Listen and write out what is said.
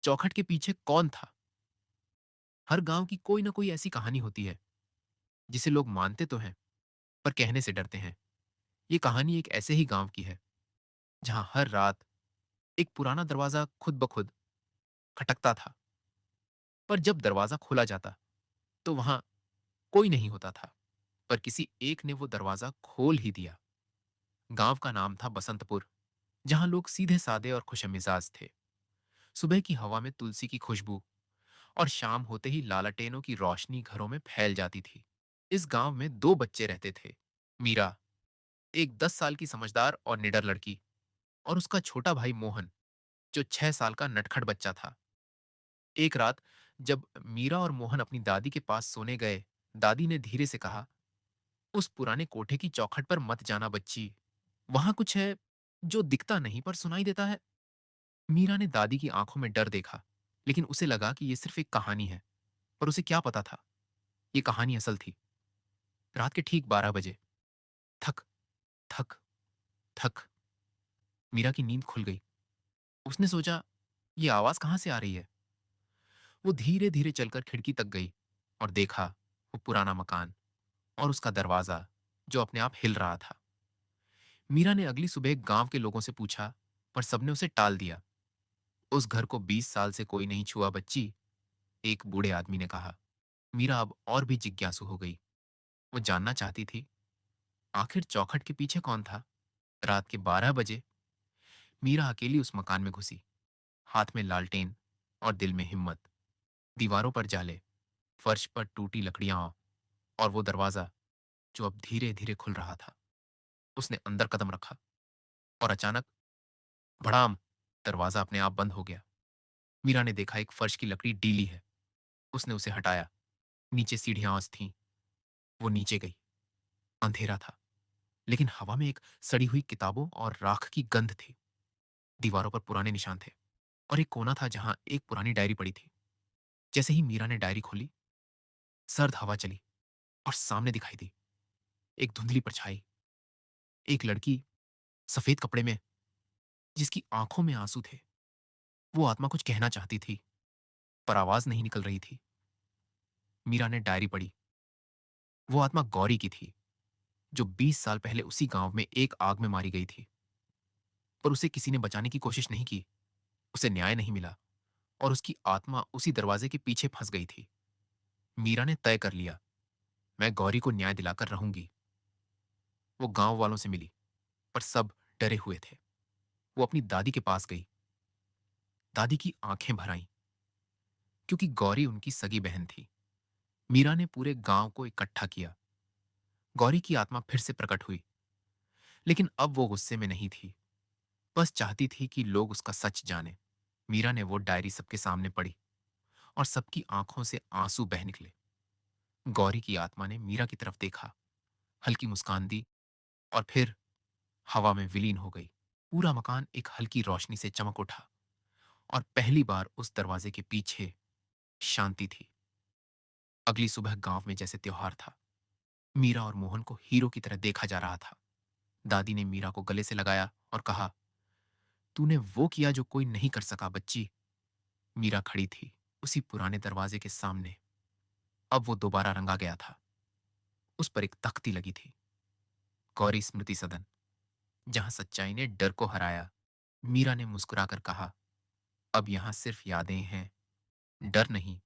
चौखट के पीछे कौन था? हर गांव की कोई ना कोई ऐसी कहानी होती है जिसे लोग मानते तो हैं पर कहने से डरते हैं। ये कहानी एक ऐसे ही गांव की है जहां हर रात एक पुराना दरवाजा खुद ब खुद खटकता था। पर जब दरवाजा खोला जाता तो वहां कोई नहीं होता था। पर किसी एक ने वो दरवाजा खोल ही दिया। गांव का नाम था बसंतपुर, जहां लोग सीधे सादे और खुशमिजाज थे। सुबह की हवा में तुलसी की खुशबू और शाम होते ही लालटेनों की रोशनी घरों में फैल जाती थी। इस गांव में दो बच्चे रहते थे। मीरा, एक 10 साल की समझदार और निडर लड़की, और उसका छोटा भाई मोहन, जो 6 साल का नटखट बच्चा था। एक रात जब मीरा और मोहन अपनी दादी के पास सोने गए, दादी ने धीरे से कहा, उस पुराने कोठे की चौखट पर मत जाना बच्ची। वहां कुछ है जो दिखता नहीं पर सुनाई देता है। मीरा ने दादी की आंखों में डर देखा, लेकिन उसे लगा कि यह सिर्फ एक कहानी है। पर उसे क्या पता था, यह कहानी असल थी। रात के ठीक 12 बजे, थक थक थक, मीरा की नींद खुल गई। उसने सोचा, ये आवाज कहां से आ रही है। वो धीरे धीरे चलकर खिड़की तक गई और देखा वो पुराना मकान और उसका दरवाजा जो अपने आप हिल रहा था। मीरा ने अगली सुबह गांव के लोगों से पूछा, पर सबने उसे टाल दिया। उस घर को 20 साल से कोई नहीं छुआ बच्ची, एक बूढ़े आदमी ने कहा। मीरा अब और भी जिज्ञासु हो गई। वो जानना चाहती थी, आखिर चौखट के पीछे कौन था। रात के 12 बजे मीरा अकेली उस मकान में घुसी, हाथ में लालटेन और दिल में हिम्मत। दीवारों पर जाले, फर्श पर टूटी लकड़ियां और वो दरवाजा जो अब धीरे धीरे खुल रहा था। उसने अंदर कदम रखा और अचानक भड़ाम, दरवाजा अपने आप बंद हो गया। मीरा ने देखा एक फर्श की लकड़ी डीली है। उसने उसे हटाया। नीचे सीढ़ियां थीं। वो नीचे गई। अंधेरा था, लेकिन हवा में एक सड़ी हुई किताबों और राख की गंध थी। दीवारों पर पुराने निशान थे और एक कोना था जहां एक पुरानी डायरी पड़ी थी। जैसे ही मीरा ने डायरी खोली, सर्द हवा चली और सामने दिखाई दी एक धुंधली परछाई। एक लड़की सफेद कपड़े में, जिसकी आंखों में आंसू थे। वो आत्मा कुछ कहना चाहती थी, पर आवाज नहीं निकल रही थी। मीरा ने डायरी पढ़ी। वो आत्मा गौरी की थी, जो 20 साल पहले उसी गांव में एक आग में मारी गई थी। पर उसे किसी ने बचाने की कोशिश नहीं की। उसे न्याय नहीं मिला और उसकी आत्मा उसी दरवाजे के पीछे फंस गई थी। मीरा ने तय कर लिया, मैं गौरी को न्याय दिलाकर रहूंगी। वो गांव वालों से मिली, पर सब डरे हुए थे। वो अपनी दादी के पास गई। दादी की आंखें भर आईं, क्योंकि गौरी उनकी सगी बहन थी। मीरा ने पूरे गांव को इकट्ठा किया। गौरी की आत्मा फिर से प्रकट हुई, लेकिन अब वो गुस्से में नहीं थी। बस चाहती थी कि लोग उसका सच जाने। मीरा ने वो डायरी सबके सामने पढ़ी और सबकी आंखों से आंसू बह निकले। गौरी की आत्मा ने मीरा की तरफ देखा, हल्की मुस्कान दी और फिर हवा में विलीन हो गई। पूरा मकान एक हल्की रोशनी से चमक उठा और पहली बार उस दरवाजे के पीछे शांति थी। अगली सुबह गांव में जैसे त्योहार था। मीरा और मोहन को हीरो की तरह देखा जा रहा था। दादी ने मीरा को गले से लगाया और कहा, तूने वो किया जो कोई नहीं कर सका बच्ची। मीरा खड़ी थी उसी पुराने दरवाजे के सामने। अब वो दोबारा रंगा गया था। उस पर एक तख्ती लगी थी, गौरी स्मृति सदन, जहां सच्चाई ने डर को हराया। मीरा ने मुस्कुराकर कहा, अब यहां सिर्फ यादें हैं, डर नहीं।